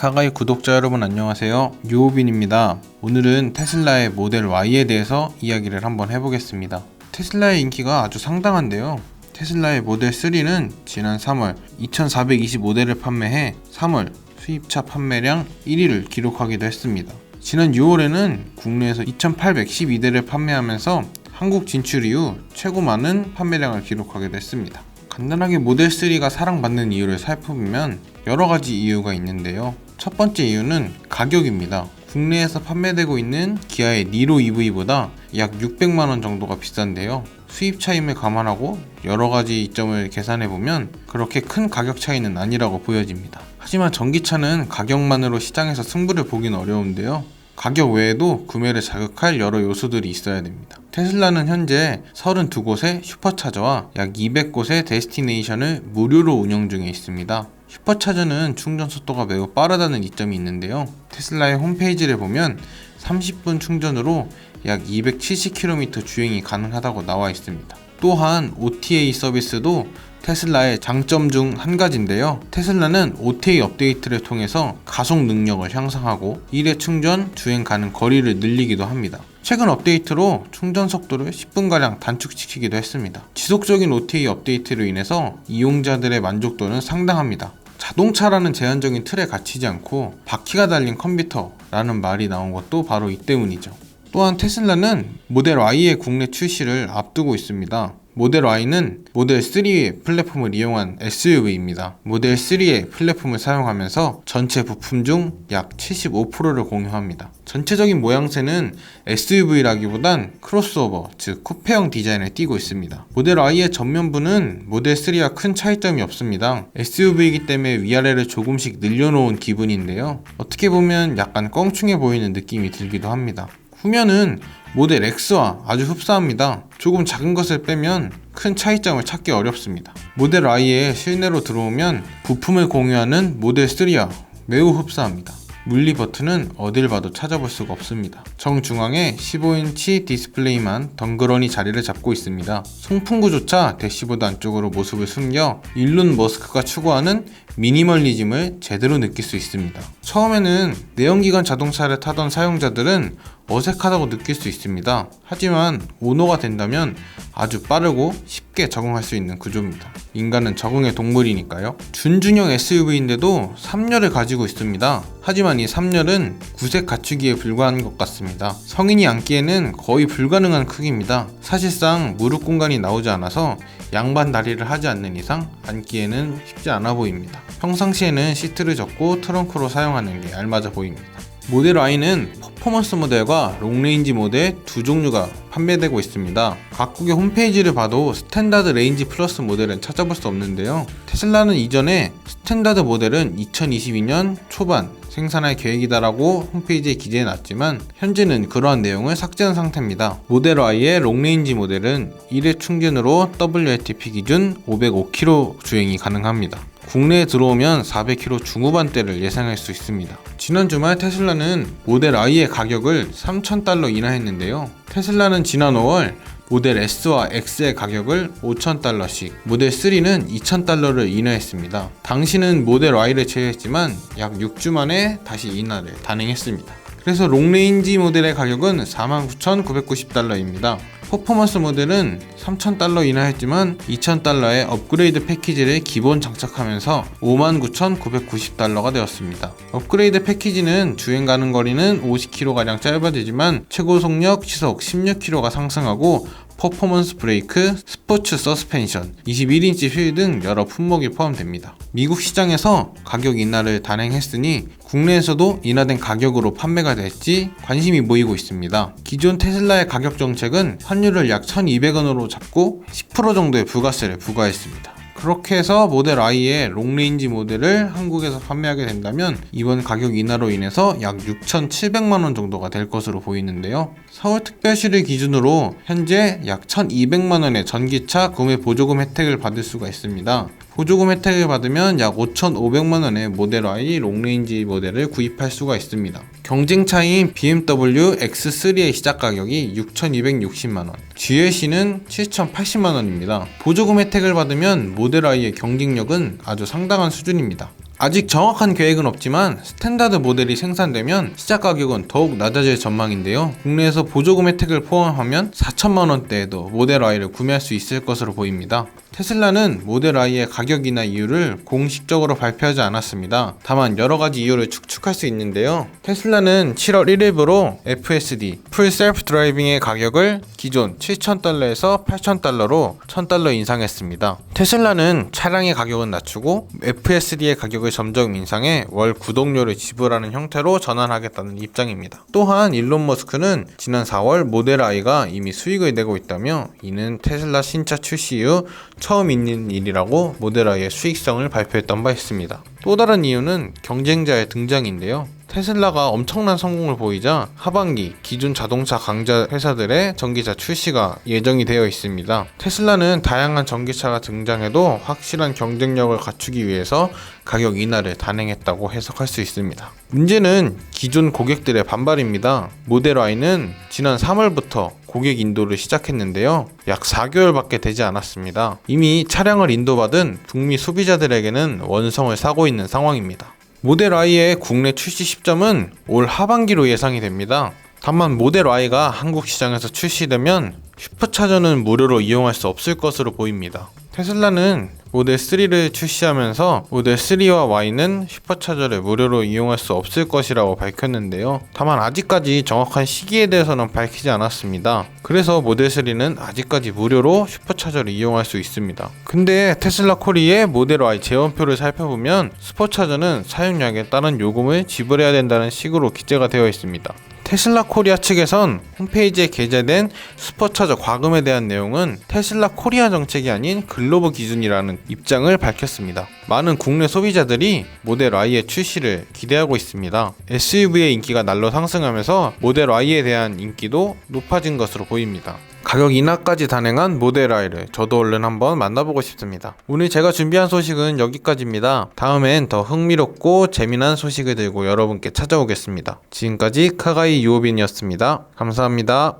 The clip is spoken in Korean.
이카가이 구독자 여러분 안녕하세요. 유호빈입니다. 오늘은 테슬라의 모델 Y에 대해서 이야기를 한번 해보겠습니다. 테슬라의 인기가 아주 상당한데요. 테슬라의 모델 3는 지난 3월 2425대를 판매해 3월 수입차 판매량 1위를 기록하기도 했습니다. 지난 6월에는 국내에서 2812대를 판매하면서 한국 진출 이후 최고 많은 판매량을 기록하기도 했습니다. 간단하게 모델 3가 사랑받는 이유를 살펴보면 여러가지 이유가 있는데요. 첫 번째 이유는 가격입니다. 국내에서 판매되고 있는 기아의 니로 EV보다 약 600만원 정도가 비싼데요. 수입 차임을 감안하고 여러가지 이점을 계산해보면 그렇게 큰 가격 차이는 아니라고 보여집니다. 하지만 전기차는 가격만으로 시장에서 승부를 보긴 어려운데요. 가격 외에도 구매를 자극할 여러 요소들이 있어야 됩니다. 테슬라는 현재 32곳의 슈퍼차저와 약 200곳의 데스티네이션을 무료로 운영 중에 있습니다. 슈퍼차저는 충전 속도가 매우 빠르다는 이점이 있는데요. 테슬라의 홈페이지를 보면 30분 충전으로 약 270km 주행이 가능하다고 나와 있습니다. 또한 OTA 서비스도 테슬라의 장점 중 한 가지인데요. 테슬라는 OTA 업데이트를 통해서 가속 능력을 향상하고 1회 충전, 주행 가능 거리를 늘리기도 합니다. 최근 업데이트로 충전 속도를 10분가량 단축시키기도 했습니다. 지속적인 OTA 업데이트로 인해서 이용자들의 만족도는 상당합니다. 자동차라는 제한적인 틀에 갇히지 않고 바퀴가 달린 컴퓨터라는 말이 나온 것도 바로 이 때문이죠. 또한 테슬라는 모델 Y의 국내 출시를 앞두고 있습니다. 모델 Y는 모델 3의 플랫폼을 이용한 SUV입니다. 모델 3의 플랫폼을 사용하면서 전체 부품 중 약 75%를 공유합니다. 전체적인 모양새는 SUV라기보단 크로스오버, 즉 쿠페형 디자인을 띠고 있습니다. 모델 Y의 전면부는 모델 3와 큰 차이점이 없습니다. SUV이기 때문에 위아래를 조금씩 늘려놓은 기분인데요. 어떻게 보면 약간 껑충해 보이는 느낌이 들기도 합니다. 후면은 모델 X와 아주 흡사합니다. 조금 작은 것을 빼면 큰 차이점을 찾기 어렵습니다. 모델 Y의 실내로 들어오면 부품을 공유하는 모델 3와 매우 흡사합니다. 물리 버튼은 어딜 봐도 찾아볼 수가 없습니다. 정중앙에 15인치 디스플레이만 덩그러니 자리를 잡고 있습니다. 송풍구조차 대시보드 안쪽으로 모습을 숨겨 일론 머스크가 추구하는 미니멀리즘을 제대로 느낄 수 있습니다. 처음에는 내연기관 자동차를 타던 사용자들은 어색하다고 느낄 수 있습니다. 하지만 오너가 된다면 아주 빠르고 쉽게 적응할 수 있는 구조입니다. 인간은 적응의 동물이니까요. 준중형 SUV인데도 3열을 가지고 있습니다. 하지만 이 3열은 구색 갖추기에 불과한 것 같습니다. 성인이 앉기에는 거의 불가능한 크기입니다. 사실상 무릎 공간이 나오지 않아서 양반 다리를 하지 않는 이상 앉기에는 쉽지 않아 보입니다. 평상시에는 시트를 접고 트렁크로 사용하는 게 알맞아 보입니다. 모델 Y는 퍼포먼스 모델과 롱레인지 모델 두 종류가 판매되고 있습니다. 각국의 홈페이지를 봐도 스탠다드 레인지 플러스 모델은 찾아볼 수 없는데요. 테슬라는 이전에 스탠다드 모델은 2022년 초반 생산할 계획이다라고 홈페이지에 기재해놨지만 현재는 그러한 내용을 삭제한 상태입니다. 모델 Y의 롱레인지 모델은 1회 충전으로 WLTP 기준 505km 주행이 가능합니다. 국내에 들어오면 400km 중후반대를 예상할 수 있습니다. 지난 주말 테슬라는 모델 Y의 가격을 $3,000 인하했는데요. 테슬라는 지난 5월 모델 S와 X의 가격을 $5,000씩, 모델 3는 $2,000를 인하했습니다. 당시는 모델 Y를 제외했지만 약 6주 만에 다시 인하를 단행했습니다. 그래서 롱레인지 모델의 가격은 $49,990입니다. 퍼포먼스 모델은 $3,000 인하했지만 $2,000의 업그레이드 패키지를 기본 장착하면서 $59,990가 되었습니다. 업그레이드 패키지는 주행 가능 거리는 50km가량 짧아지지만 최고 속력, 시속 16km가 상승하고 퍼포먼스 브레이크, 스포츠 서스펜션, 21인치 휠 등 여러 품목이 포함됩니다. 미국 시장에서 가격 인하를 단행했으니 국내에서도 인하된 가격으로 판매가 될지 관심이 모이고 있습니다. 기존 테슬라의 가격 정책은 환율을 약 1,200원으로 잡고 10% 정도의 부가세를 부과했습니다. 그렇게 해서 모델 Y의 롱레인지 모델을 한국에서 판매하게 된다면 이번 가격 인하로 인해서 약 6,700만원 정도가 될 것으로 보이는데요. 서울특별시를 기준으로 현재 약 1,200만원의 전기차 구매 보조금 혜택을 받을 수가 있습니다. 보조금 혜택을 받으면 약 5,500만원의 모델 Y 롱레인지 모델을 구입할 수가 있습니다. 경쟁차인 BMW X3의 시작 가격이 6,260만원, GLC는 7,080만원입니다. 보조금 혜택을 받으면 모델 Y의 경쟁력은 아주 상당한 수준입니다. 아직 정확한 계획은 없지만 스탠다드 모델이 생산되면 시작 가격은 더욱 낮아질 전망인데요. 국내에서 보조금 혜택을 포함하면 4천만원대에도 모델 Y를 구매할 수 있을 것으로 보입니다. 테슬라는 모델 Y의 가격이나 이유를 공식적으로 발표하지 않았습니다. 다만 여러가지 이유를 추측할 수 있는데요. 테슬라는 7월 1일부로 FSD, 풀 셀프 드라이빙의 가격을 기존 7,000달러에서 8,000달러로 1,000달러 인상했습니다. 테슬라는 차량의 가격은 낮추고 FSD의 가격을 점점 인상해 월 구독료를 지불하는 형태로 전환하겠다는 입장입니다. 또한 일론 머스크는 지난 4월 모델 I가 이미 수익을 내고 있다며 이는 테슬라 신차 출시 이후 처음 있는 일이라고 모델 I의 수익성을 발표했던 바 있습니다. 또 다른 이유는 경쟁자의 등장인데요. 테슬라가 엄청난 성공을 보이자 하반기 기존 자동차 강자 회사들의 전기차 출시가 예정이 되어 있습니다. 테슬라는 다양한 전기차가 등장해도 확실한 경쟁력을 갖추기 위해서 가격 인하를 단행했다고 해석할 수 있습니다. 문제는 기존 고객들의 반발입니다. 모델 Y는 지난 3월부터 고객 인도를 시작했는데요. 약 4개월밖에 되지 않았습니다. 이미 차량을 인도받은 북미 소비자들에게는 원성을 사고 있는 상황입니다. 모델 Y의 국내 출시 시점은 올 하반기로 예상이 됩니다. 다만 모델 Y가 한국 시장에서 출시되면 슈퍼차저는 무료로 이용할 수 없을 것으로 보입니다. 테슬라는 모델 3를 출시하면서 모델 3와 Y는 슈퍼차저를 무료로 이용할 수 없을 것이라고 밝혔는데요. 다만 아직까지 정확한 시기에 대해서는 밝히지 않았습니다. 그래서 모델 3는 아직까지 무료로 슈퍼차저를 이용할 수 있습니다. 근데 테슬라 코리의 모델 Y 재원표를 살펴보면 슈퍼차저는 사용량에 따른 요금을 지불해야 된다는 식으로 기재가 되어 있습니다. 테슬라 코리아 측에선 홈페이지에 게재된 슈퍼차저 과금에 대한 내용은 테슬라 코리아 정책이 아닌 글로벌 기준이라는 입장을 밝혔습니다. 많은 국내 소비자들이 모델 Y의 출시를 기대하고 있습니다. SUV의 인기가 날로 상승하면서 모델 Y에 대한 인기도 높아진 것으로 보입니다. 가격 인하까지 단행한 모델 Y를 저도 얼른 한번 만나보고 싶습니다. 오늘 제가 준비한 소식은 여기까지입니다. 다음엔 더 흥미롭고 재미난 소식을 들고 여러분께 찾아오겠습니다. 지금까지 카가이 유오빈이었습니다. 감사합니다.